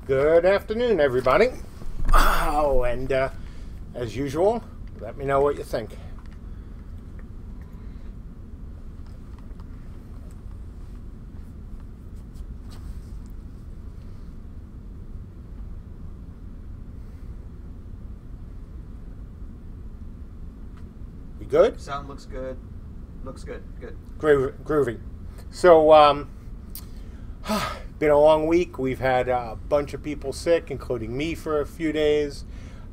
Good afternoon, everybody. Oh, and as usual, let me know what you think. We good? Sound looks good. Looks good. Good. Groovy. So, been a long week. We've had a bunch of people sick, including me for a few days.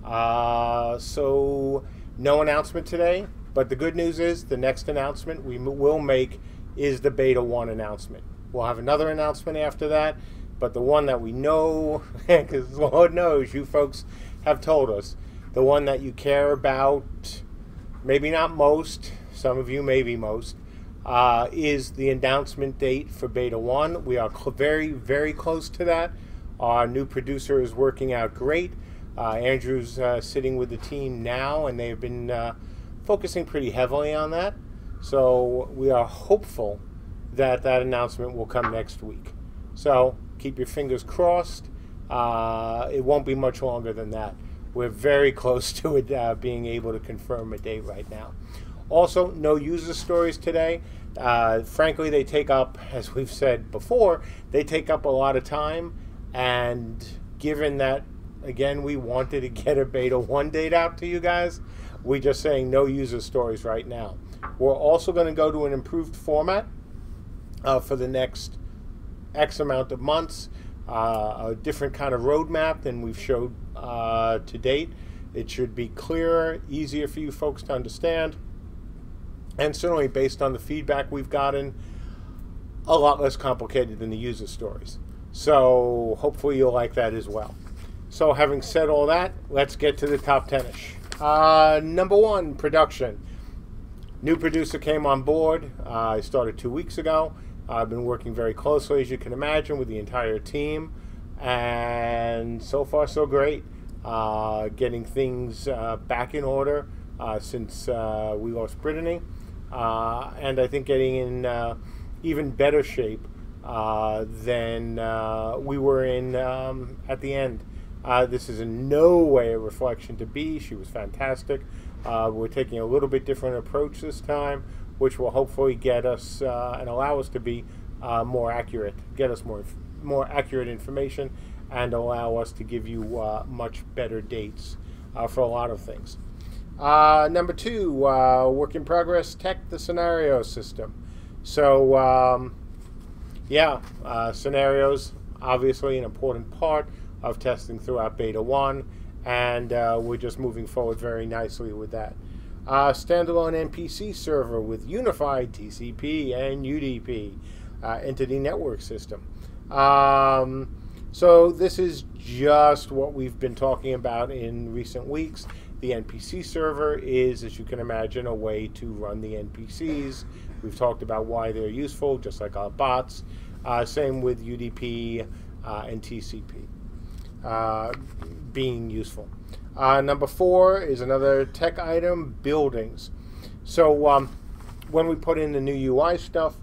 So no announcement today, but the good news is the next announcement we will make is the Beta 1 announcement. We'll have another announcement after that, but the one that we know, because Lord knows you folks have told us, the one that you care about, maybe not most, some of you maybe most, is the announcement date for Beta 1. We are very, very close to that. Our new producer is working out great. Andrew's sitting with the team now, and they've been focusing pretty heavily on that. So we are hopeful that that announcement will come next week. So keep your fingers crossed. It won't be much longer than that. We're very close to it being able to confirm a date right now. Also, no user stories today. Frankly, they take up, as we've said before, they take up a lot of time. And given that, again, we wanted to get a Beta 1 date out to you guys, we're just saying no user stories right now. We're also going to go to an improved format for the next X amount of months, a different kind of roadmap than we've showed to date. It should be clearer, easier for you folks to understand. And certainly, based on the feedback we've gotten, a lot less complicated than the user stories. So hopefully you'll like that as well. So having said all that, let's get to the top 10-ish. Number 1, production. New producer came on board. I started 2 weeks ago. I've been working very closely, as you can imagine, with the entire team. And so far, so great. Getting things back in order since we lost Brittany. And I think getting in even better shape than we were in at the end. This is in no way a reflection to B. She was fantastic. We're taking a little bit different approach this time, which will hopefully get us and allow us to be more accurate, get us more accurate information, and allow us to give you much better dates for a lot of things. Number 2, work in progress tech, the scenario system. So, scenarios, obviously an important part of testing throughout Beta 1, and we're just moving forward very nicely with that. Standalone NPC server with unified TCP and UDP, entity network system. So this is just what we've been talking about in recent weeks. The NPC server is, as you can imagine, a way to run the NPCs. We've talked about why they're useful, just like our bots. Same with UDP and TCP being useful. Number 4 is another tech item, buildings. So when we put in the new UI stuff,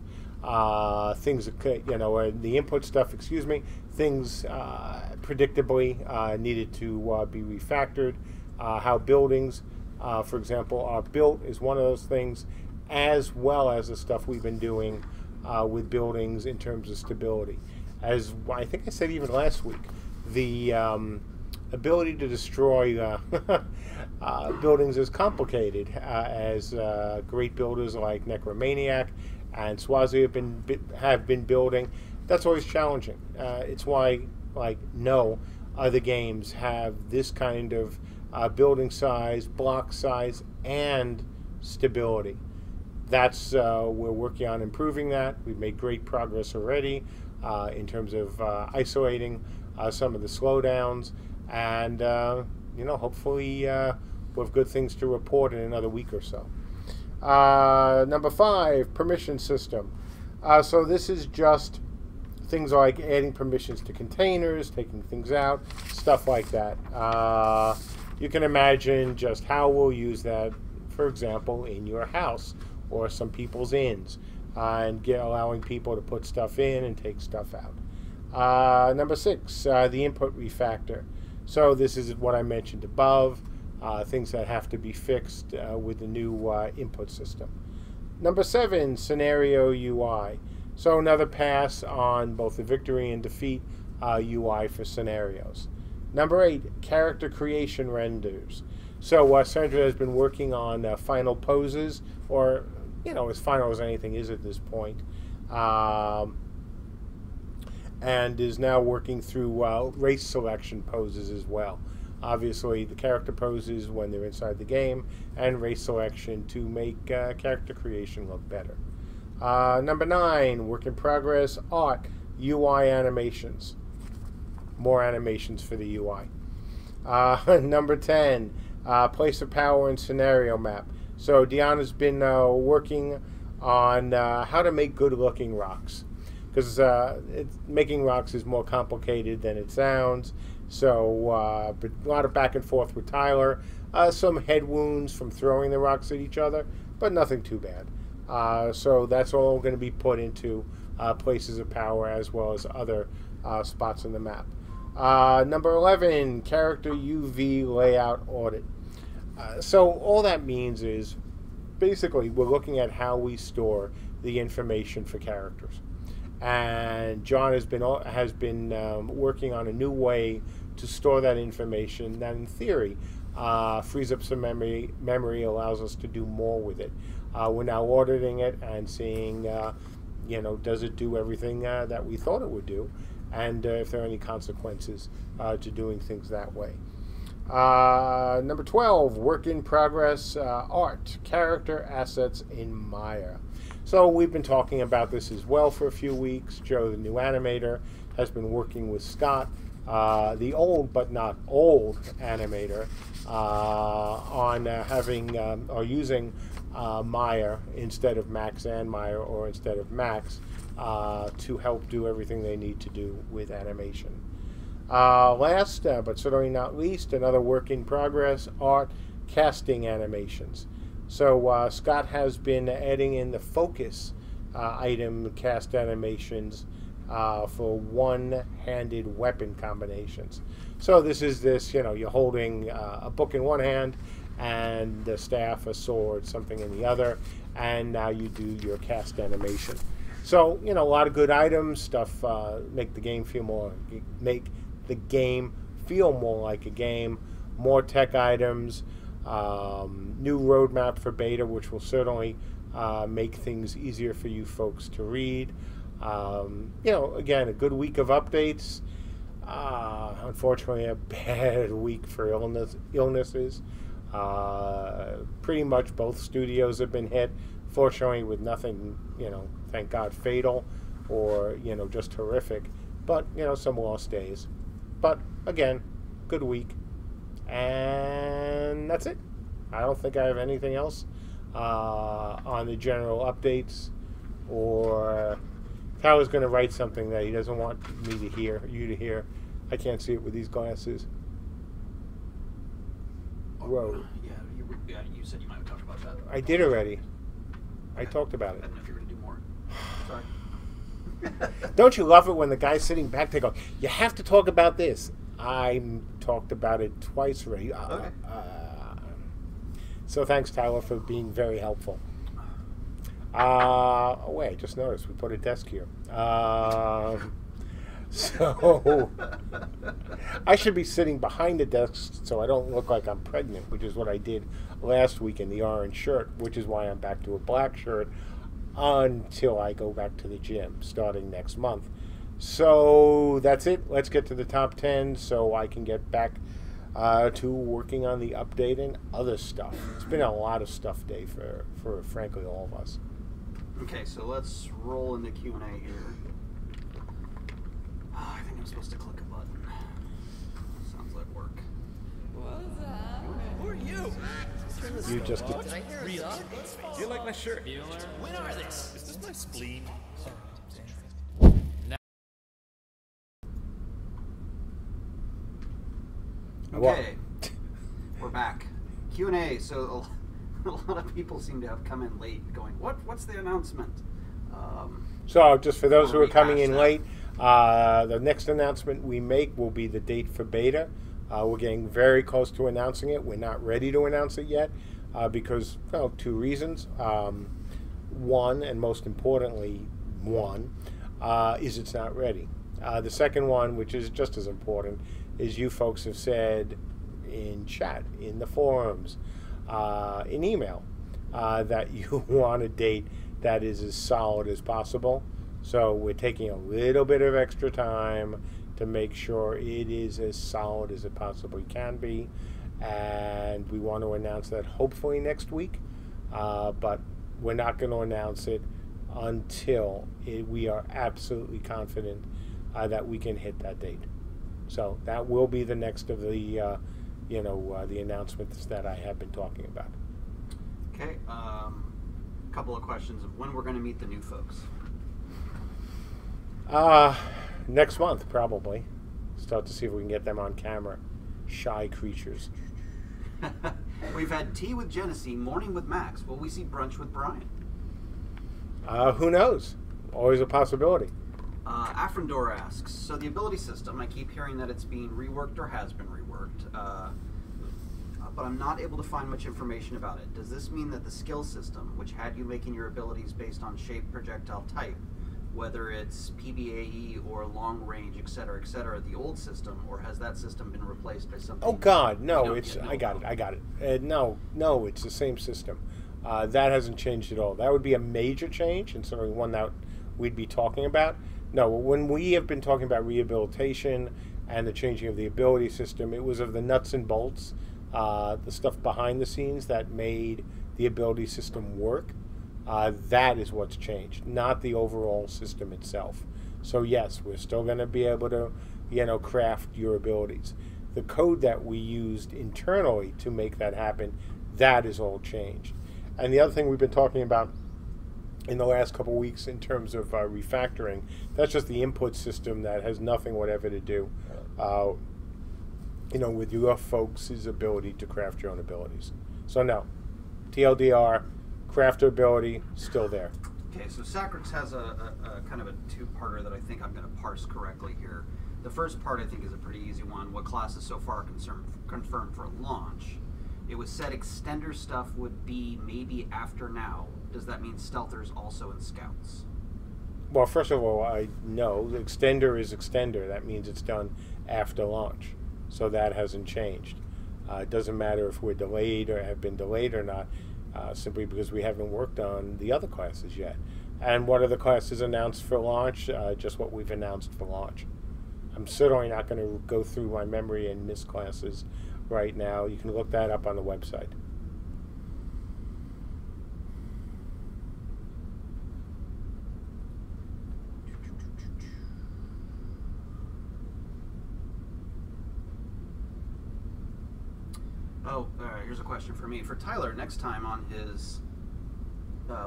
things, the input stuff, things predictably needed to be refactored. How buildings, for example, are built is one of those things, as well as the stuff we've been doing with buildings in terms of stability. As I think I said even last week, the ability to destroy buildings is complicated, as great builders like Necromaniac and Swazi have been building. That's always challenging. It's why, no other games have this kind of building size, block size, and stability. That's we're working on improving that. We've made great progress already in terms of isolating some of the slowdowns, and hopefully we'll have good things to report in another week or so. Number 5, permission system. So this is just things like adding permissions to containers, taking things out, stuff like that. you can imagine just how we'll use that, for example, in your house or some people's inns, and allowing people to put stuff in and take stuff out. Number 6, the input refactor. So this is what I mentioned above, things that have to be fixed with the new input system. Number 7, scenario UI. So another pass on both the victory and defeat UI for scenarios. Number 8, character creation renders. So Sandra has been working on final poses, or as final as anything is at this point, and is now working through race selection poses as well. Obviously, the character poses when they're inside the game, and race selection to make character creation look better. Number 9, work in progress, art, UI animations. More animations for the UI. Number 10, place of power and scenario map. So Deanna's been working on how to make good-looking rocks, because making rocks is more complicated than it sounds. So but a lot of back and forth with Tyler, some head wounds from throwing the rocks at each other, but nothing too bad. So that's all going to be put into places of power as well as other spots on the map. Number 11, character UV layout audit. So all that means is basically we're looking at how we store the information for characters, and John has been working on a new way to store that information that, in theory, frees up some memory, allows us to do more with it. We're now auditing it and seeing, does it do everything that we thought it would do, and if there are any consequences to doing things that way. Number 12, work in progress, art, character assets in Maya. So we've been talking about this as well for a few weeks. Joe, the new animator, has been working with Scott, the old but not old animator, on using Maya instead of Max and Maya, or instead of Max, to help do everything they need to do with animation. Last, but certainly not least, another work in progress, art, casting animations. So Scott has been adding in the focus item cast animations for one-handed weapon combinations. So this is you're holding a book in one hand and a staff, a sword, something in the other, and now you do your cast animation. So a lot of good items, stuff make the game feel more like a game. More tech items, new roadmap for beta, which will certainly make things easier for you folks to read. Again, a good week of updates. Unfortunately, a bad week for illnesses. Pretty much both studios have been hit. Fortunately, with nothing, thank God, fatal or, just horrific. But, some lost days. But, again, good week. And that's it. I don't think I have anything else on the general updates. Or Tyler's going to write something that he doesn't want me to hear, you to hear. I can't see it with these glasses. Whoa. Yeah, you said you might have talked about that. I did already. I talked about it. I didn't know if you were going to do more. Sorry. Don't you love it when the guy's sitting back, they go, you have to talk about this. I talked about it twice already. Okay. So thanks, Tyler, for being very helpful. Wait, I just noticed we put a desk here. So I should be sitting behind the desk so I don't look like I'm pregnant, which is what I did last week in the orange shirt, which is why I'm back to a black shirt until I go back to the gym starting next month. So that's it. Let's get to the top 10 so I can get back to working on the update and other stuff. It's been a lot of stuff day for frankly all of us. Okay, so let's roll into Q&A here. Oh, I think I'm supposed to click a button. Sounds like work. What's up? Who are you? You just Did I hear a dog? Do you like my shirt? When are this? Is this my spleen? Okay. we're back. Q&A. So a lot of people seem to have come in late going, what's the announcement? So just for those who are coming in that. late, the next announcement we make will be the date for beta. We're getting very close to announcing it. We're not ready to announce it yet because, well, two reasons. One, and most importantly, is it's not ready. The second one, which is just as important, is you folks have said in chat, in the forums, in email, that you want a date that is as solid as possible. So we're taking a little bit of extra time to make sure it is as solid as it possibly can be. And we want to announce that hopefully next week. But we're not going to announce it until we are absolutely confident that we can hit that date. So that will be the next of the, the announcements that I have been talking about. Okay. Couple of questions of when we're going to meet the new folks. Next month, probably. Start to see if we can get them on camera. Shy creatures. We've had tea with Genesee, morning with Max. Will we see brunch with Brian? Who knows? Always a possibility. Afrendor asks, so the ability system, I keep hearing that it's being reworked or has been reworked, but I'm not able to find much information about it. Does this mean that the skill system, which had you making your abilities based on shape, projectile type, whether it's PBAE or long range, etc., the old system, or has that system been replaced by something? Oh God, no! I got it. No, it's the same system. That hasn't changed at all. That would be a major change, and certainly one that we'd be talking about. No, when we have been talking about rehabilitation and the changing of the ability system, it was of the nuts and bolts, the stuff behind the scenes that made the ability system work. That is what's changed, not the overall system itself. So yes, we're still going to be able to, craft your abilities. The code that we used internally to make that happen, that is all changed. And the other thing we've been talking about in the last couple of weeks in terms of refactoring, that's just the input system that has nothing whatever to do, with your folks' ability to craft your own abilities. So no, TLDR, crafter ability, still there. Okay, so Sacrix has a kind of a two-parter that I think I'm going to parse correctly here. The first part I think is a pretty easy one. What classes so far confirmed for launch? It was said extender stuff would be maybe after now. Does that mean stealthers also in scouts? Well, first of all, I know the extender is extender. That means it's done after launch. So that hasn't changed. It doesn't matter if we're delayed or have been delayed or not, simply because we haven't worked on the other classes yet. And what are the classes announced for launch? Just what we've announced for launch. I'm certainly not going to go through my memory and miss classes right now. You can look that up on the website. Here's a question for me. For Tyler, next time on his,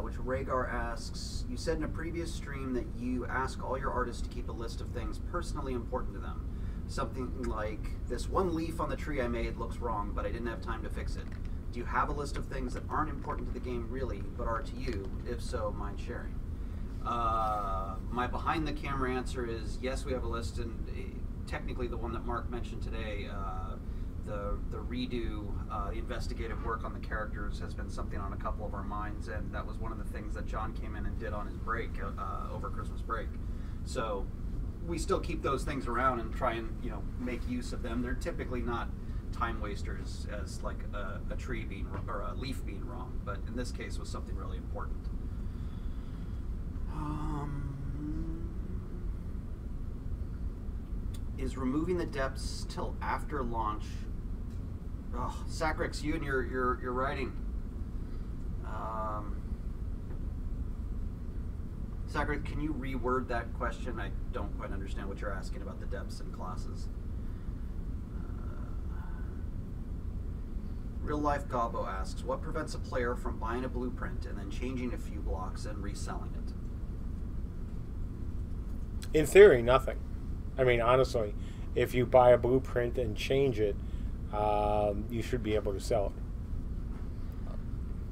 which Rhaegar asks, you said in a previous stream that you ask all your artists to keep a list of things personally important to them. Something like, this one leaf on the tree I made looks wrong, but I didn't have time to fix it. Do you have a list of things that aren't important to the game really, but are to you? If so, mind sharing? My behind the camera answer is yes, we have a list, and technically the one that Mark mentioned today, the redo, the investigative work on the characters has been something on a couple of our minds, and that was one of the things that John came in and did on his break, over Christmas break. So we still keep those things around and try and make use of them. They're typically not time wasters as like a tree being or a leaf being wrong, but in this case was something really important. Is removing the depths till after launch? Oh, Sacrix, you and your writing. Sacrix, can you reword that question? I don't quite understand what you're asking about the depths in classes. Real Life Gobbo asks, what prevents a player from buying a blueprint and then changing a few blocks and reselling it? In theory, nothing. I mean, honestly, if you buy a blueprint and change it, you should be able to sell it.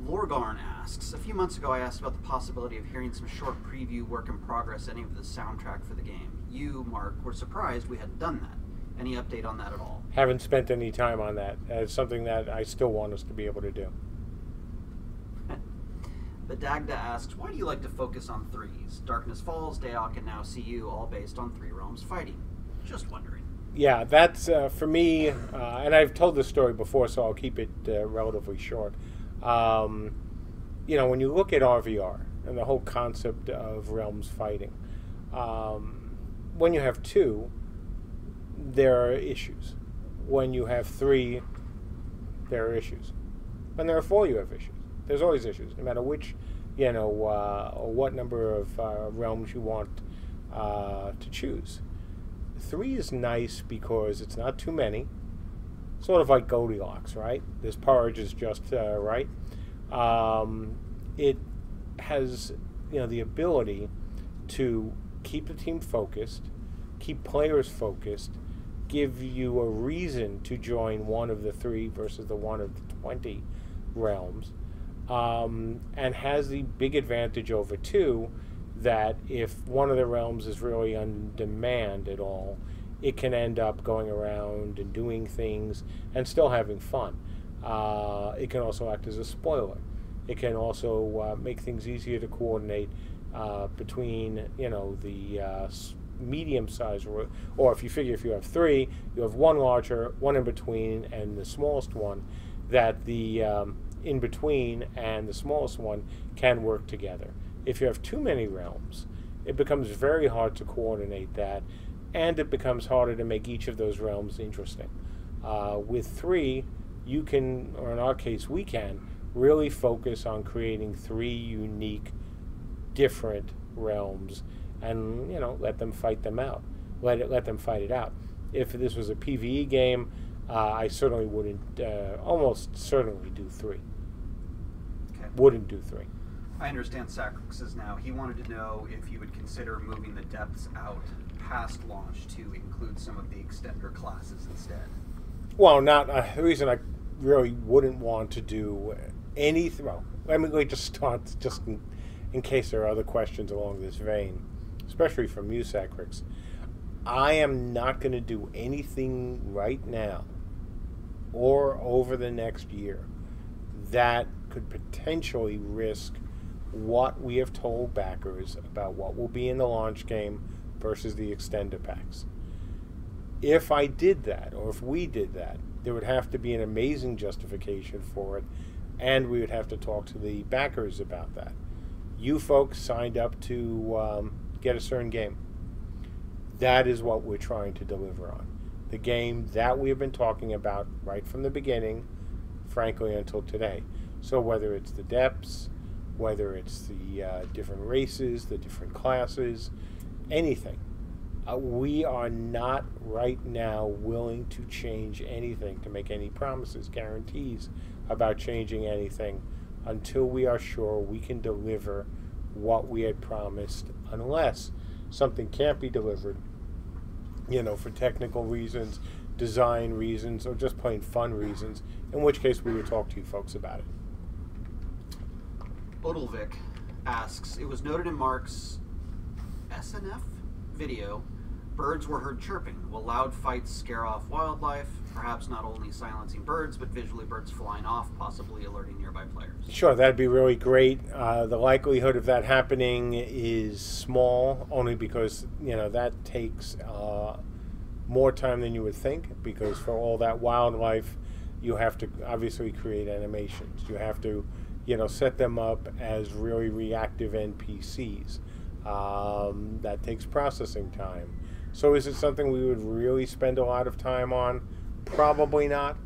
Lorgarn asks, a few months ago I asked about the possibility of hearing some short preview work in progress, any of the soundtrack for the game. You, Mark, were surprised we hadn't done that. Any update on that at all? Haven't spent any time on that. It's something that I still want us to be able to do. Badagda asks, why do you like to focus on threes? Darkness Falls, Daok, and now CU, all based on Three Realms fighting. Just wondering. Yeah, that's, for me, and I've told this story before, so I'll keep it relatively short. You know, when you look at RVR and the whole concept of realms fighting, when you have two, there are issues. When you have three, there are issues. When there are four, you have issues. There's always issues, no matter which, you know, or what number of realms you want to choose. Three is nice because it's not too many. Sort of like Goldilocks, right? This porridge is just right. It has, you know, the ability to keep the team focused, keep players focused, give you a reason to join one of the three versus the one of the 20 realms, and has the big advantage over two that if one of the realms is really on demand at all, it can end up going around and doing things and still having fun. It can also act as a spoiler. It can also make things easier to coordinate between, you know, the medium size, or if you have three, you have one larger, one in between, and the smallest one, that the in between and the smallest one can work together. If you have too many realms, it becomes very hard to coordinate that, and it becomes harder to make each of those realms interesting. With three, you can, or in our case, we can, really focus on creating three unique, different realms, and, you know, let them fight them out. Let them fight it out. If this was a PvE game, I certainly wouldn't, almost certainly do three. Okay. Wouldn't do three. I understand Sacrix is now. He wanted to know if you would consider moving the depths out past launch to include some of the extender classes instead. Well, not the reason I really wouldn't want to do anything. Well, let me just start, just in case there are other questions along this vein, especially from you, Sacrix. I am not going to do anything right now or over the next year that could potentially risk what we have told backers about what will be in the launch game versus the extender packs. If I did that, or if we did that, there would have to be an amazing justification for it, and we would have to talk to the backers about that. You folks signed up to get a certain game. That is what we're trying to deliver on. The game that we have been talking about right from the beginning, frankly, until today. So whether it's the depths, whether it's the different races, the different classes, anything. We are not right now willing to change anything, to make any promises, guarantees about changing anything until we are sure we can deliver what we had promised, unless something can't be delivered, you know, for technical reasons, design reasons, or just plain fun reasons, in which case we would talk to you folks about it. Odilvik asks, it was noted in Mark's SNF video, birds were heard chirping. Will loud fights scare off wildlife? Perhaps not only silencing birds, but visually birds flying off, possibly alerting nearby players. Sure, that'd be really great. The likelihood of that happening is small, only because, you know, that takes more time than you would think, because for all that wildlife, you have to obviously create animations. You have to, you know, set them up as really reactive NPCs. That takes processing time. So is it something we would really spend a lot of time on? Probably not.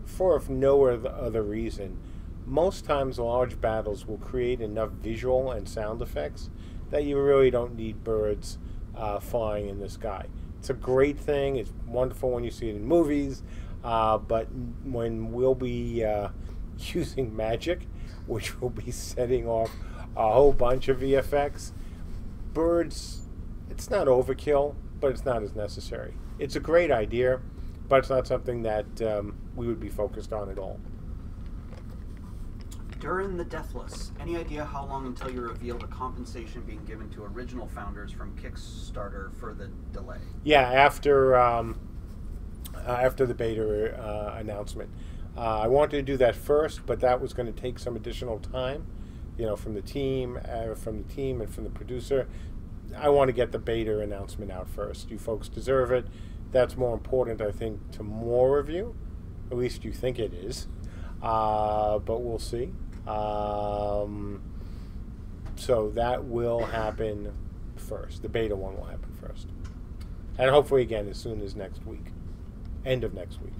For if no other reason, most times large battles will create enough visual and sound effects that you really don't need birds flying in the sky. It's a great thing. It's wonderful when you see it in movies, but when we'll be using magic, which will be setting off a whole bunch of VFX, birds, it's not overkill, but it's not as necessary. It's a great idea. but it's not something that we would be focused on at all. During the Deathless, any idea how long until you reveal the compensation being given to original founders from Kickstarter for the delay? Yeah, after the beta announcement. I wanted to do that first, but that was going to take some additional time, from the team and from the producer. I want to get the beta announcement out first. You folks deserve it. That's more important, I think, to more of you. At least you think it is. But we'll see. So that will happen first. The beta one will happen first. And hopefully, again, as soon as next week. End of next week.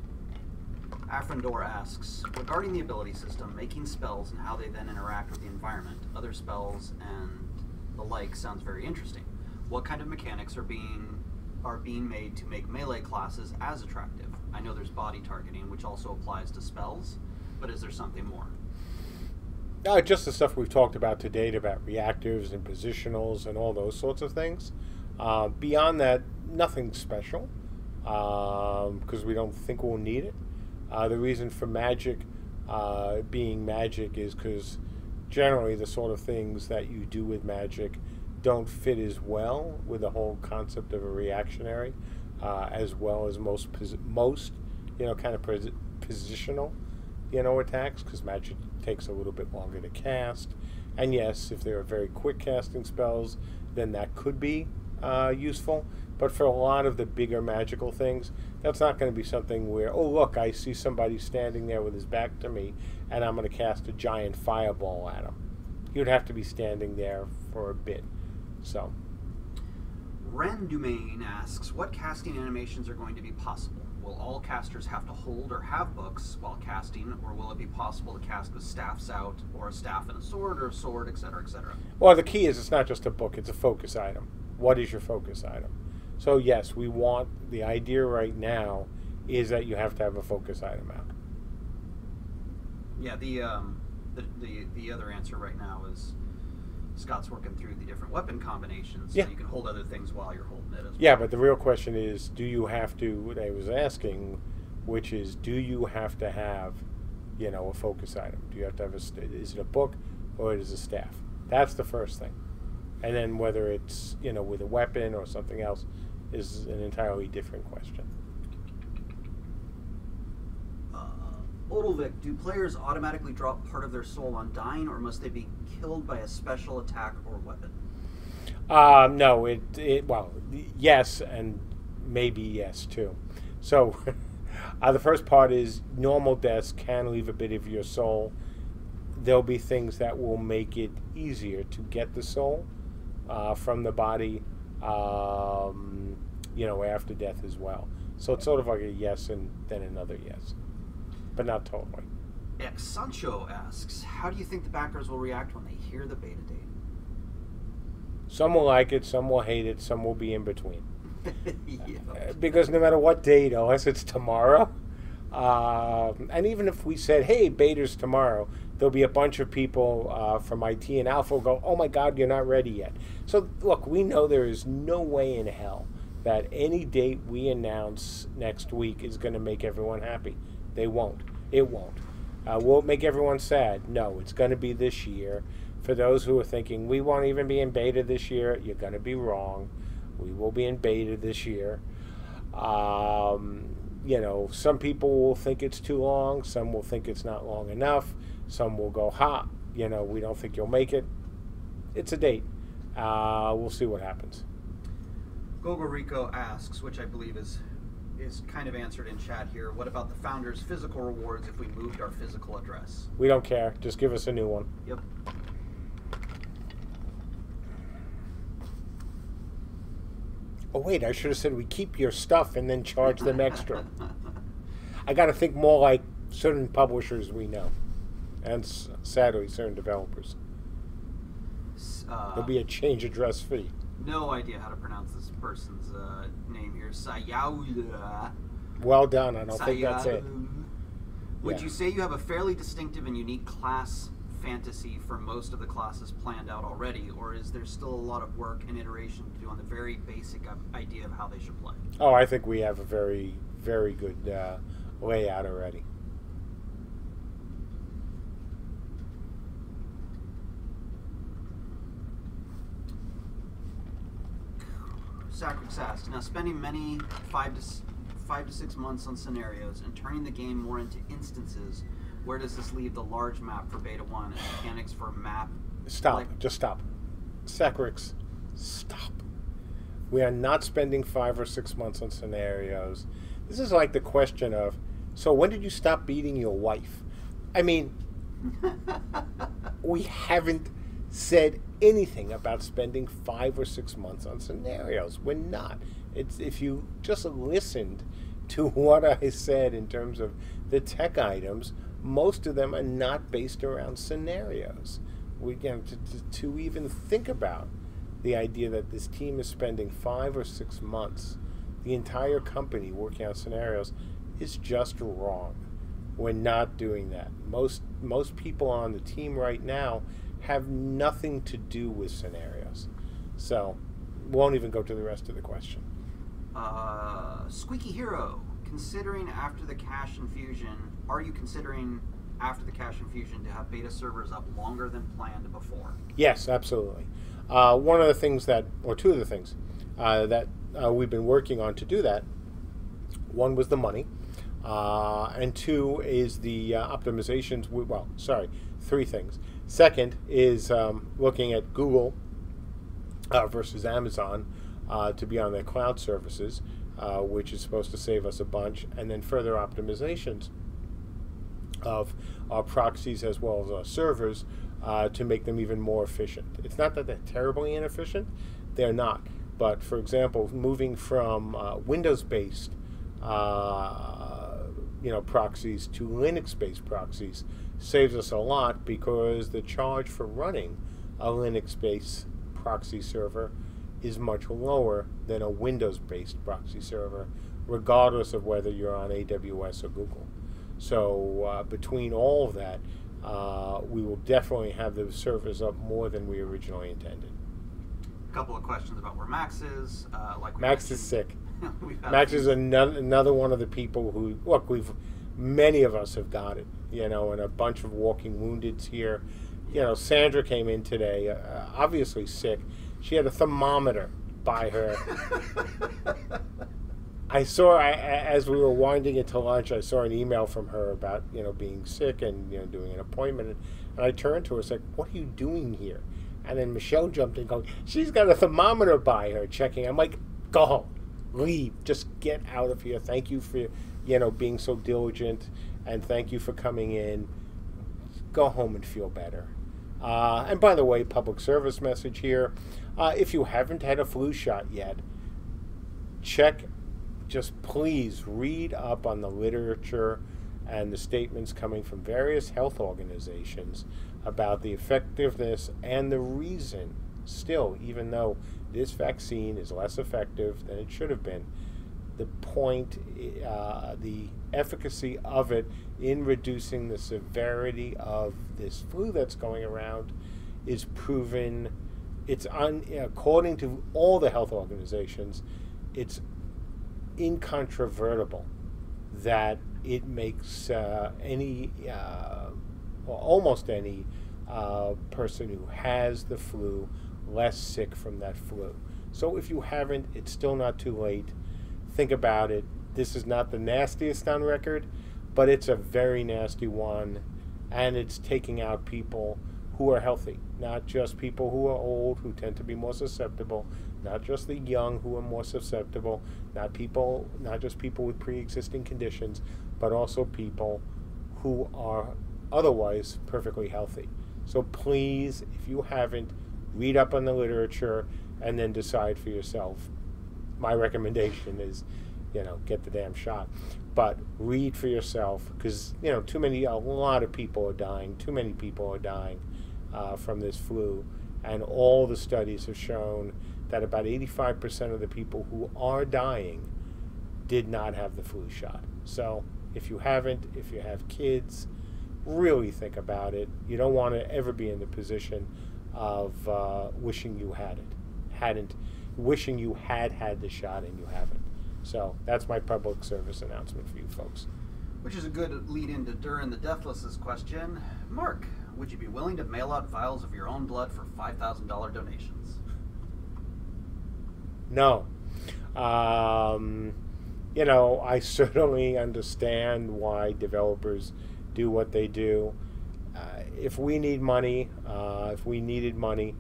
Afrendor asks, regarding the ability system, making spells and how they then interact with the environment, other spells and the like sounds very interesting. What kind of mechanics are being made to make melee classes as attractive? I know there's body targeting, which also applies to spells, but is there something more? Just the stuff we've talked about to date about reactives and positionals and all those sorts of things. Beyond that, nothing special, because we don't think we'll need it. The reason for magic being magic is because generally the sort of things that you do with magic don't fit as well with the whole concept of a reactionary, as well as most kind of positional, attacks, because magic takes a little bit longer to cast. And yes, if there are very quick casting spells, then that could be useful. But for a lot of the bigger magical things, that's not going to be something where, oh, look, I see somebody standing there with his back to me, and I'm going to cast a giant fireball at him. He would have to be standing there for a bit. So, Ren Dumaine asks, what casting animations are going to be possible? Will all casters have to hold or have books while casting, or will it be possible to cast with staffs out, or a staff and a sword, or a sword, etc., etc.? Well, the key is it's not just a book, it's a focus item. What is your focus item? So yes, the idea right now is that you have to have a focus item out. Yeah, the other answer right now is Scott's working through the different weapon combinations, so you can hold other things while you're holding it as well. Yeah, but the real question is, do you have to, what I was asking, which is, do you have to have, a focus item? Do you have to have is it a book or is it a staff? That's the first thing. And then whether it's, with a weapon or something else is an entirely different question. Odilvik, do players automatically drop part of their soul on dying, or must they be killed by a special attack or weapon? No, well, yes, and maybe yes, too. So, the first part is normal deaths can leave a bit of your soul. There'll be things that will make it easier to get the soul from the body, after death as well. So it's sort of like a yes and then another yes, but not totally. Ex Sancho asks, how do you think the backers will react when they hear the beta date? Some will like it, some will hate it, some will be in between. Yeah. Because no matter what date, unless it's tomorrow, and even if we said, hey, beta's tomorrow, there'll be a bunch of people from IT and Alpha will go, oh my God, you're not ready yet. So look, we know there is no way in hell that any date we announce next week is going to make everyone happy. They won't. It won't. Will it make everyone sad? No, it's going to be this year. For those who are thinking, we won't even be in beta this year, you're going to be wrong. We will be in beta this year. Some people will think it's too long. Some will think it's not long enough. Some will go, we don't think you'll make it. It's a date. We'll see what happens. Gogo Rico asks, which I believe is kind of answered in chat here, what about the founder's physical rewards if we moved our physical address? We don't care. Just give us a new one. Yep. Oh, wait, I should have said we keep your stuff and then charge them extra. I got to think more like certain publishers we know. And sadly, certain developers. There'll be a change address fee. No idea how to pronounce this person's name here. Sayaula. Well done. I don't think that's it. Would you say you have a fairly distinctive and unique class fantasy for most of the classes planned out already, or is there still a lot of work and iteration to do on the very basic idea of how they should play? Oh, I think we have a very, very good layout already. Sacrix asked, now spending many 5 to 6 months on scenarios and turning the game more into instances, where does this leave the large map for Beta 1 and mechanics for map? Stop. Just stop. Sacrix, stop. We are not spending 5 or 6 months on scenarios. This is like the question of, so when did you stop beating your wife? I mean, we haven't said anything about spending 5 or 6 months on scenarios. We're not. It's, if you just listened to what I said in terms of the tech items, most of them are not based around scenarios. We, to even think about the idea that this team is spending 5 or 6 months, the entire company working on scenarios, is just wrong. We're not doing that. Most people on the team right now have nothing to do with scenarios. So, won't even go to the rest of the question. Squeaky Hero, considering after the cache infusion, are you considering after the cache infusion to have beta servers up longer than planned before? Yes, absolutely. One of the things that, or two of the things that we've been working on to do that, one was the money, and two is the optimizations. Well, sorry, three things. Second is looking at Google versus Amazon to be on their cloud services, which is supposed to save us a bunch, and then further optimizations of our proxies as well as our servers to make them even more efficient. It's not that they're terribly inefficient, they're not. But for example, moving from Windows-based proxies to Linux-based proxies saves us a lot, because the charge for running a Linux-based proxy server is much lower than a Windows-based proxy server, regardless of whether you're on AWS or Google. So between all of that, we will definitely have the servers up more than we originally intended. A couple of questions about where Max is. Max is sick. Max is another one of the people who, look, many of us have got it, and a bunch of walking woundeds here. Sandra came in today, obviously sick. She had a thermometer by her. I saw, as we were winding into lunch, I saw an email from her about, being sick and, doing an appointment. And I turned to her and said, what are you doing here? And then Michelle jumped in going, she's got a thermometer by her checking. I'm like, go home. Leave. Just get out of here. Thank you for, being so diligent. And thank you for coming in. Go home and feel better. And by the way, public service message here. If you haven't had a flu shot yet, just please read up on the literature and the statements coming from various health organizations about the effectiveness and the reason, still, even though this vaccine is less effective than it should have been, the efficacy of it in reducing the severity of this flu that's going around is proven. It's according to all the health organizations, it's incontrovertible that it makes almost any person who has the flu less sick from that flu. So if you haven't, it's still not too late. Think about it. This is not the nastiest on record, but it's a very nasty one, and it's taking out people who are healthy, not just people who are old, who tend to be more susceptible, not just the young who are more susceptible, not just people with pre-existing conditions, but also people who are otherwise perfectly healthy. So please, if you haven't, read up on the literature and then decide for yourself. My recommendation is, get the damn shot. But read for yourself, because, a lot of people are dying. Too many people are dying from this flu. And all the studies have shown that about 85% of the people who are dying did not have the flu shot. So if you haven't, if you have kids, really think about it. You don't want to ever be in the position of wishing you wishing you had the shot and you haven't. So that's my public service announcement for you folks. Which is a good lead into Durin the Deathless's question. Mark, would you be willing to mail out vials of your own blood for $5,000 donations? No. You know, I certainly understand why developers do what they do. If we need money, if we needed money,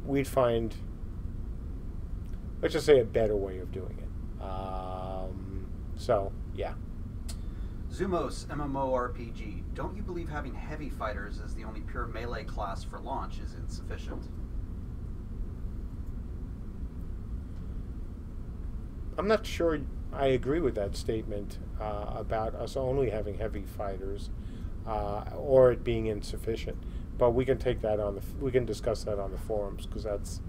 we'd find, let's just say, a better way of doing it. So, yeah. Zumos MMORPG. Don't you believe having heavy fighters as the only pure melee class for launch is insufficient? I'm not sure I agree with that statement about us only having heavy fighters or it being insufficient. But we can take that on we can discuss that on the forums, because that's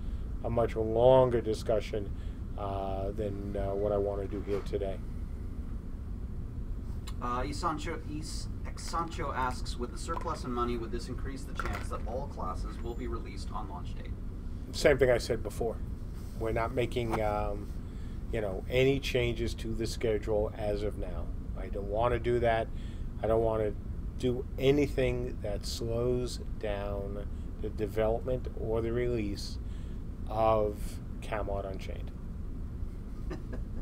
a much longer discussion than what I want to do here today. Sancho asks, with the surplus in money, would this increase the chance that all classes will be released on launch date? Same thing I said before. We're not making you know, any changes to the schedule as of now. I don't want to do that. I don't want to do anything that slows down the development or the release of Camelot Unchained.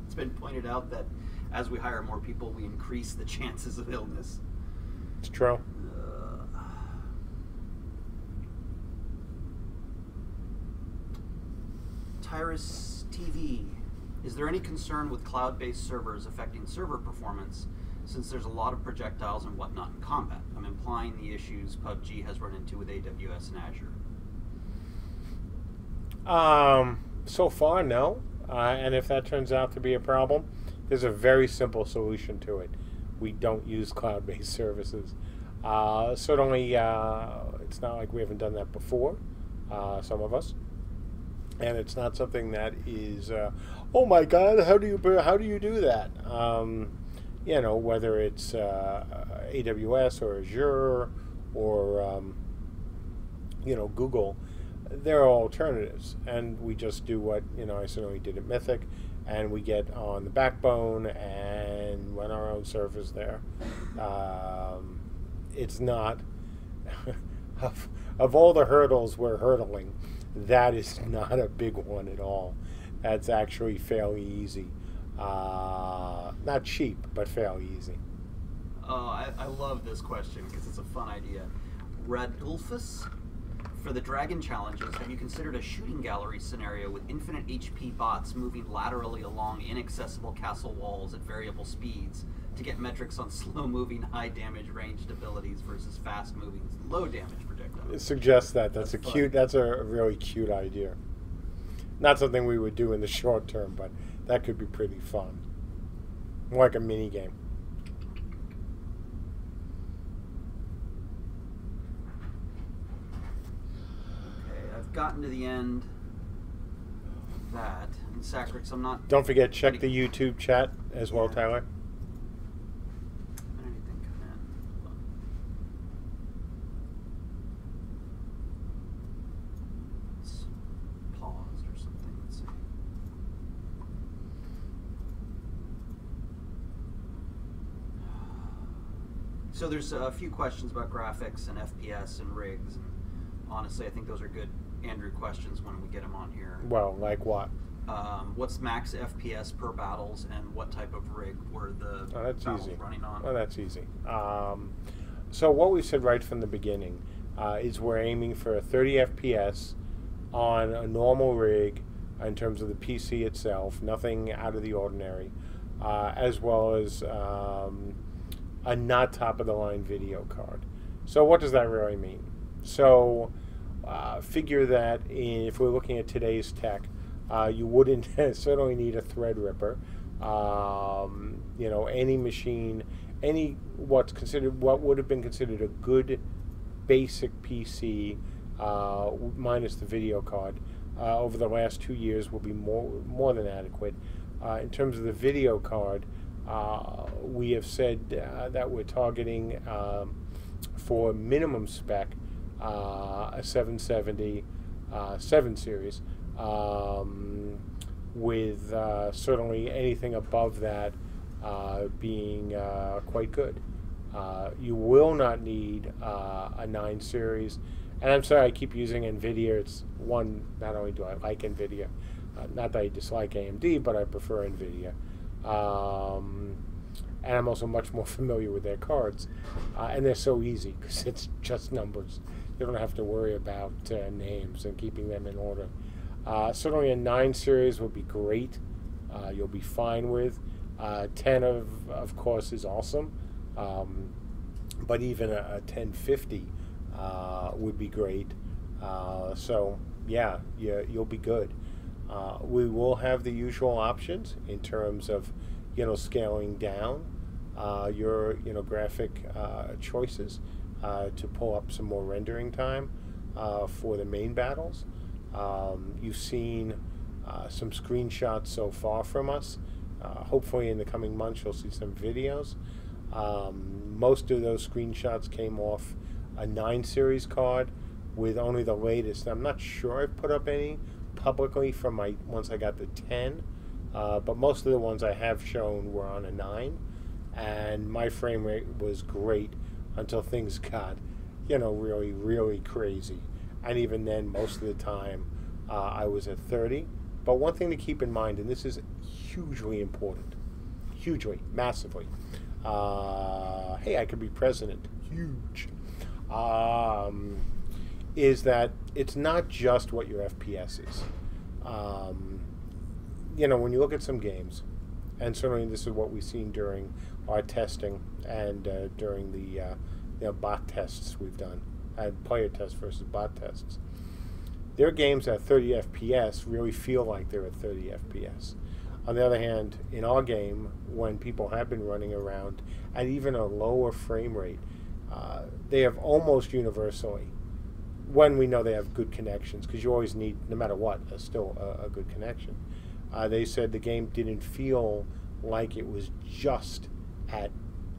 It's been pointed out that as we hire more people, we increase the chances of illness. It's true. Tyrus TV. Is there any concern with cloud-based servers affecting server performance, since there's a lot of projectiles and whatnot in combat? I'm implying the issues PUBG has run into with AWS and Azure. So far, no. And if that turns out to be a problem, there's a very simple solution to it. We don't use cloud-based services. Certainly, it's not like we haven't done that before, some of us. And it's not something that is, oh my God, how do you do that? You know, whether it's AWS or Azure or you know, Google, there are alternatives, and we just do what, you know, I certainly did at Mythic, and we get on the backbone and run our own servers there. It's not of all the hurdles we're hurdling, that is not a big one at all. That's actually fairly easy. Not cheap, but fairly easy. Oh, I love this question because it's a fun idea. Radulfus, for the Dragon challenges, have you considered a shooting gallery scenario with infinite HP bots moving laterally along inaccessible castle walls at variable speeds to get metrics on slow-moving, high-damage ranged abilities versus fast-moving, low-damage projectiles? It suggests that. That's a really cute idea. Not something we would do in the short term, but that could be pretty fun. Like a mini game. Okay, I've gotten to the end of that. And Sacrix, I'm not... Don't forget, check the YouTube chat as well, Tyler. Anything come in? Hold on. It's paused or something. Let's see. So there's a few questions about graphics and FPS and rigs, and honestly, I think those are good Andrew questions when we get them on here. Well, like what? What's max FPS per battles, and what type of rig were the battles running on? Oh, that's easy. So what we said right from the beginning is we're aiming for a 30 FPS on a normal rig in terms of the PC itself, nothing out of the ordinary, as well as a not top-of-the-line video card. So what does that really mean? So figure that if we're looking at today's tech, you wouldn't certainly need a Threadripper. You know, any machine, what would have been considered a good basic PC minus the video card over the last 2 years will be more than adequate. In terms of the video card, we have said that we're targeting for minimum spec a 770 7 series with certainly anything above that being quite good. You will not need a 9 series. And I'm sorry I keep using NVIDIA. It's one, not only do I like NVIDIA, not that I dislike AMD, but I prefer NVIDIA. And I'm also much more familiar with their cards. And they're so easy because it's just numbers. You don't have to worry about names and keeping them in order. Certainly a 9 series would be great. You'll be fine with. 10 of course is awesome. But even a 1050 would be great. So yeah, you'll be good. We will have the usual options in terms of scaling down your graphic choices to pull up some more rendering time for the main battles. You've seen some screenshots so far from us. Hopefully in the coming months you'll see some videos. Most of those screenshots came off a 9 series card with only the latest. I'm not sure I've put up any publicly from once I got the 10, but most of the ones I have shown were on a 9, and my frame rate was great until things got really, really crazy. And even then, most of the time I was at 30. But one thing to keep in mind, and this is hugely important, hugely, massively, hey, I could be president, huge, is that it's not just what your FPS is. When you look at some games, and certainly this is what we've seen during our testing and during the bot tests we've done, and player tests versus bot tests, their games at 30 FPS really feel like they're at 30 FPS. On the other hand, in our game, when people have been running around at even a lower frame rate, they have almost universally, when we know they have good connections, because you always need, no matter what, still a good connection. They said the game didn't feel like it was just at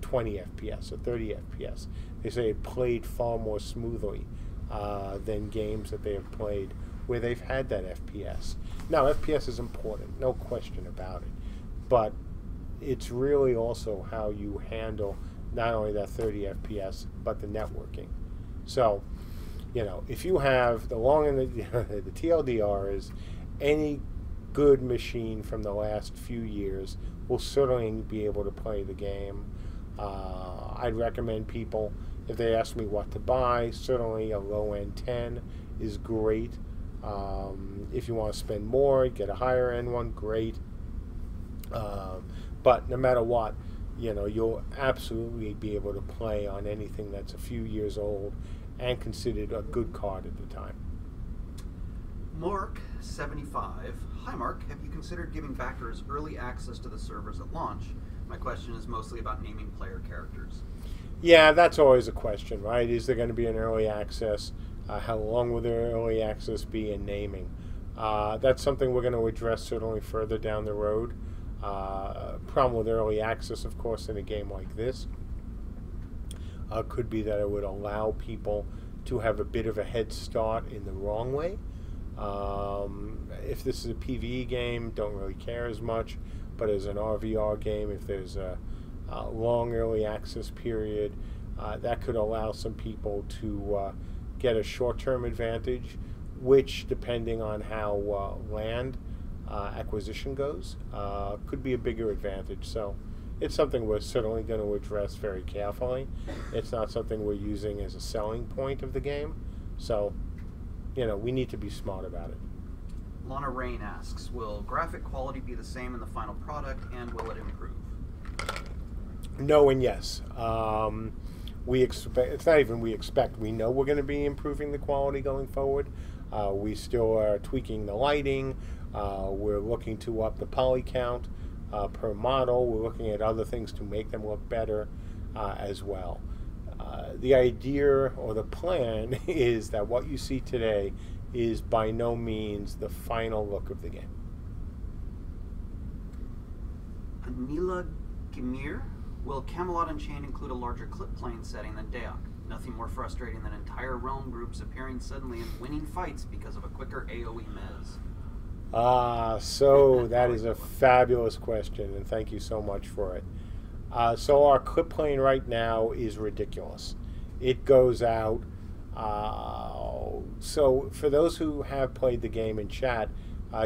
20 FPS or 30 FPS. They say it played far more smoothly than games that they have played where they've had that FPS. Now, FPS is important, no question about it, but it's really also how you handle not only that 30 FPS, but the networking. So, if you have the long and the TLDR is any good machine from the last few years will certainly be able to play the game. I'd recommend people, if they ask me what to buy, certainly a low-end 10 is great. If you want to spend more, get a higher-end one, great. But no matter what, you'll absolutely be able to play on anything that's a few years old and considered a good card at the time. Mark 75. Hi Mark, have you considered giving backers early access to the servers at launch? My question is mostly about naming player characters. Yeah, that's always a question, right? Is there going to be an early access? How long will their early access be in naming? That's something we're going to address certainly further down the road. Problem with early access, of course, in a game like this could be that it would allow people to have a bit of a head start in the wrong way. If this is a PvE game, don't really care as much, but as an RVR game, if there's a long early access period, that could allow some people to get a short-term advantage, which, depending on how land acquisition goes, could be a bigger advantage. So it's something we're certainly going to address very carefully. It's not something we're using as a selling point of the game. So, we need to be smart about it. Lana Rain asks, will graphic quality be the same in the final product, and will it improve? No and yes. We expect, it's not even we expect, we know we're going to be improving the quality going forward. We still are tweaking the lighting. We're looking to up the poly count per model. We're looking at other things to make them look better as well. The idea or the plan is that what you see today is by no means the final look of the game. Anila Gimir, will Camelot Unchained include a larger clip plane setting than Deok? Nothing more frustrating than entire realm groups appearing suddenly and winning fights because of a quicker AoE mez. So that is a fabulous question, and thank you so much for it. So our clip playing right now is ridiculous. It goes out. So for those who have played the game in chat,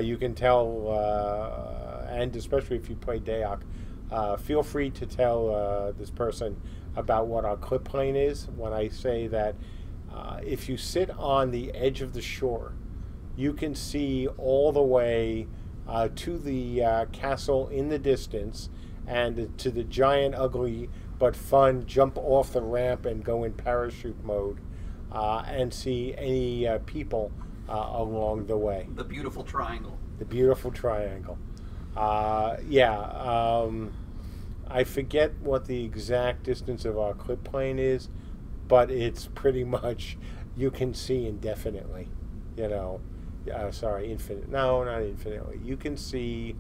you can tell, and especially if you play Dayak, feel free to tell this person about what our clip plane is when I say that if you sit on the edge of the shore, you can see all the way to the castle in the distance and to the giant, ugly, but fun jump off the ramp and go in parachute mode and see any people along the way. The beautiful triangle. The beautiful triangle. I forget what the exact distance of our clip plane is, but it's pretty much you can see indefinitely. You know, infinite. No, not infinitely. You can see.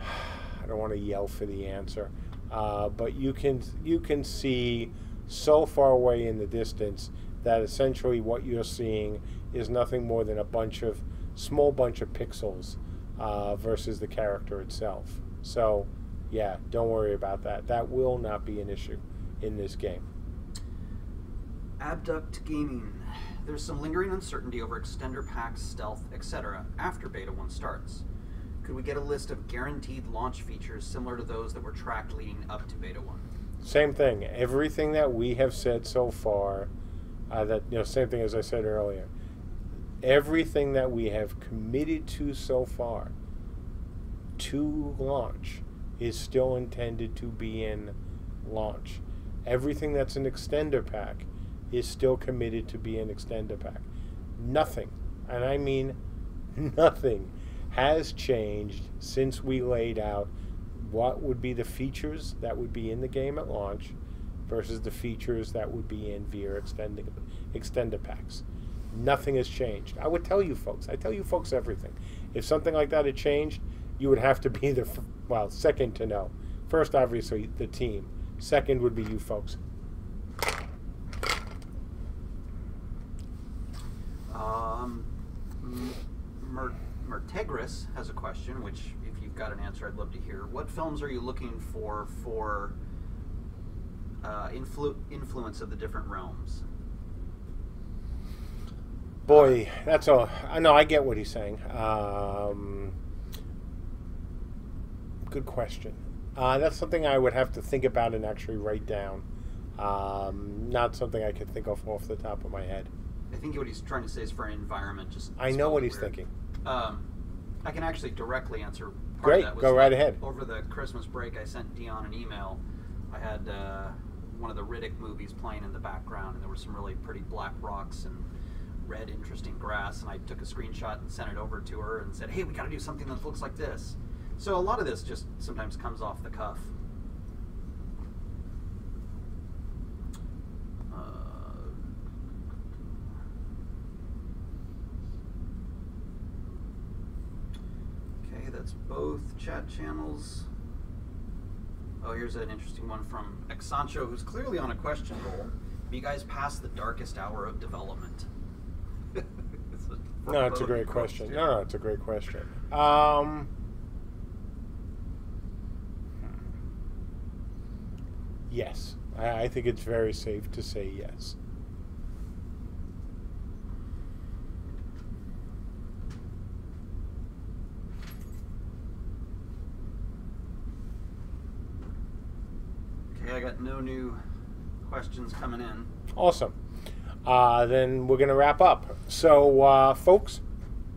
I don't want to yell for the answer, but you can see so far away in the distance that essentially what you're seeing is nothing more than a small bunch of pixels versus the character itself. So, yeah, don't worry about that. That will not be an issue in this game. Abduct Gaming. There's some lingering uncertainty over extender packs, stealth, etc. after Beta 1 starts. Could we get a list of guaranteed launch features similar to those that were tracked leading up to Beta 1? Same thing. Everything that we have said so far, same thing as I said earlier. Everything that we have committed to so far to launch is still intended to be in launch. Everything that's an extender pack is still committed to be an extender pack. Nothing, and I mean nothing, has changed since we laid out what would be the features that would be in the game at launch versus the features that would be in via extender packs. Nothing has changed. I would tell you folks. I tell you folks everything. If something like that had changed, you would have to be second to know. First, obviously, the team. Second would be you folks. Mertegris has a question, which, if you've got an answer, I'd love to hear. What films are you looking for influence of the different realms? Boy, that's a... No, I get what he's saying. Good question. That's something I would have to think about and actually write down. Not something I could think of off the top of my head. I think what he's trying to say is for an environment. I know what he's thinking. I can actually directly answer. Great, go right ahead. Over the Christmas break, I sent Dion an email. I had one of the Riddick movies playing in the background, and there were some really pretty black rocks and red, interesting grass, and I took a screenshot and sent it over to her and said, hey, we got to do something that looks like this. So a lot of this just sometimes comes off the cuff. Okay, that's both chat channels. Oh, here's an interesting one from Exancho, who's clearly on a question roll. Have you guys passed the darkest hour of development? No, it's a great question. No, it's a great question. Yes. I think it's very safe to say yes. Okay, I got no new questions coming in. Awesome. Then we're going to wrap up. So, folks,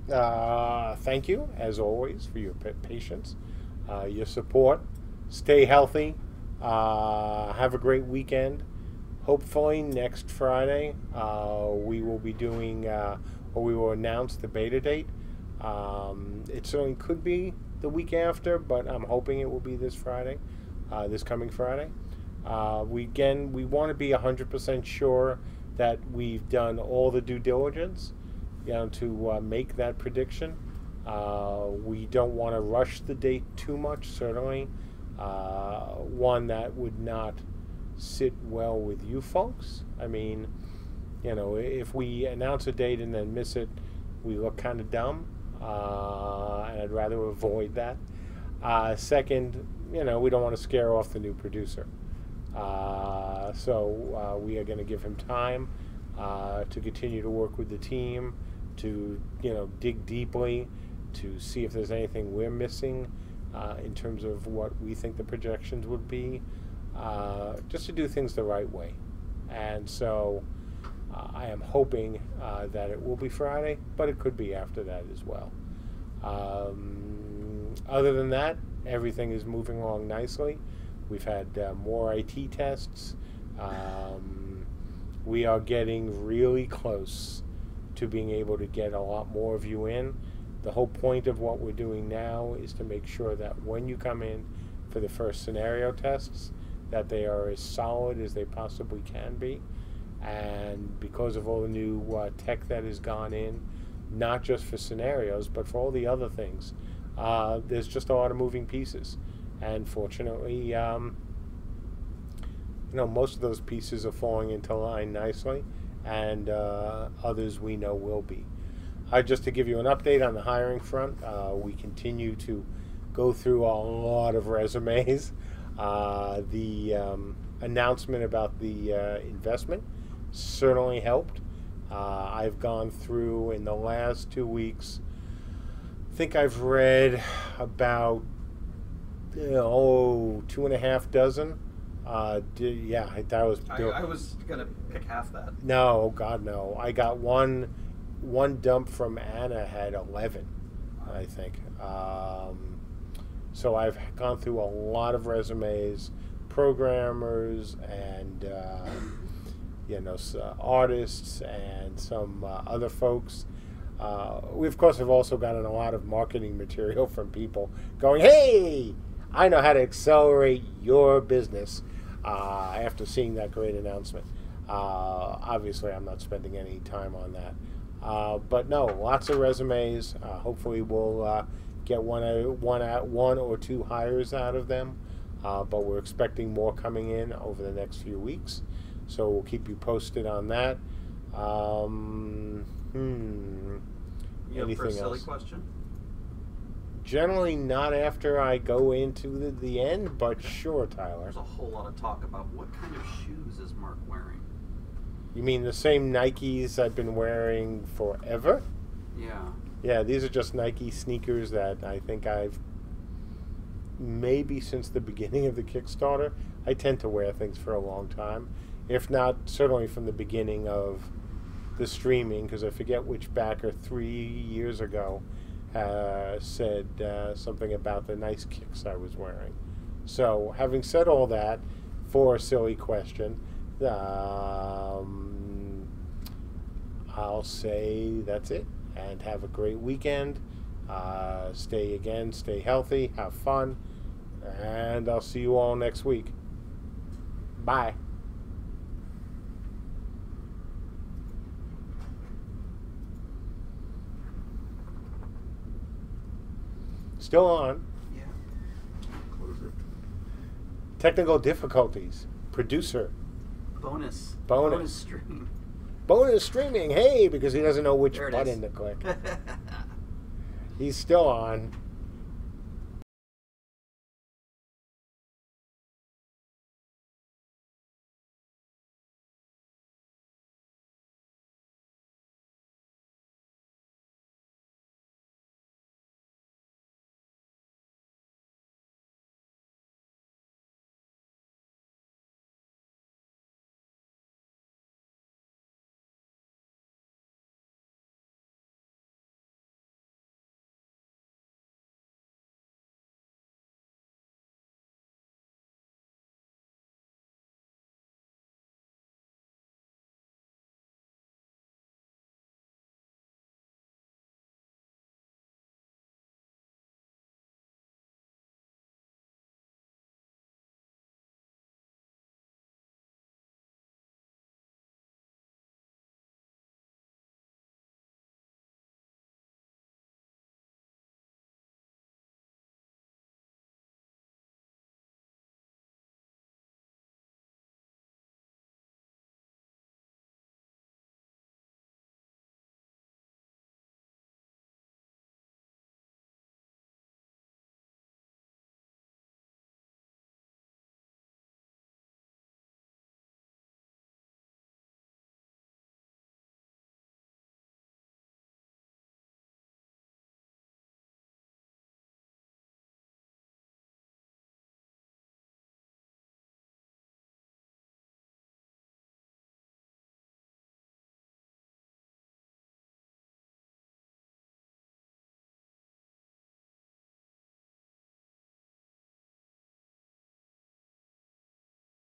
thank you, as always, for your patience, your support. Stay healthy. Have a great weekend. Hopefully, next Friday, we will be doing, or we will announce the beta date. It certainly could be the week after, but I'm hoping it will be this Friday, this coming Friday. We want to be 100% sure that we've done all the due diligence, to make that prediction. We don't want to rush the date too much, certainly. One that would not sit well with you folks. I mean, if we announce a date and then miss it, we look kind of dumb. and I'd rather avoid that. Second, we don't want to scare off the new producer. So we are going to give him time to continue to work with the team, to dig deeply, to see if there's anything we're missing in terms of what we think the projections would be, just to do things the right way. And so I am hoping that it will be Friday, but it could be after that as well. Other than that, everything is moving along nicely. We've had more IT tests. We are getting really close to being able to get a lot more of you in. The whole point of what we're doing now is to make sure that when you come in for the first scenario tests, that they are as solid as they possibly can be. And because of all the new tech that has gone in, not just for scenarios, but for all the other things, there's just a lot of moving pieces. And fortunately, most of those pieces are falling into line nicely, and others we know will be. Just to give you an update on the hiring front, we continue to go through a lot of resumes. The announcement about the investment certainly helped. I've gone through in the last 2 weeks, I think I've read about 2.5 dozen. That was. I was gonna pick half that. No, God, no. I got one dump from Anna had 11, I think. So I've gone through a lot of resumes, programmers, and artists, and some other folks. We of course have also gotten a lot of marketing material from people going, "Hey, I know how to accelerate your business," after seeing that great announcment. Obviously, I'm not spending any time on that. But no, lots of resumes. Hopefully, we'll get one or two hires out of them. But we're expecting more coming in over the next few weeks. So we'll keep you posted on that. You have for a Anything silly else? Question? Generally not after I go into the end, but sure, Tyler. There's a whole lot of talk about what kind of shoes is Mark wearing. You mean the same Nikes I've been wearing forever? Yeah. Yeah, these are just Nike sneakers that I think I've maybe since the beginning of the Kickstarter. I tend to wear things for a long time, if not certainly from the beginning of the streaming, because I forget which backer 3 years ago said something about the nice kicks I was wearing. So, having said all that, for a silly question, I'll say that's it. And have a great weekend. Stay healthy, have fun, and I'll see you all next week. Bye. Still on. Yeah. Close it. Technical difficulties. Producer. Bonus stream. Bonus streaming. Hey, because he doesn't know which There it button is. to click. He's still on.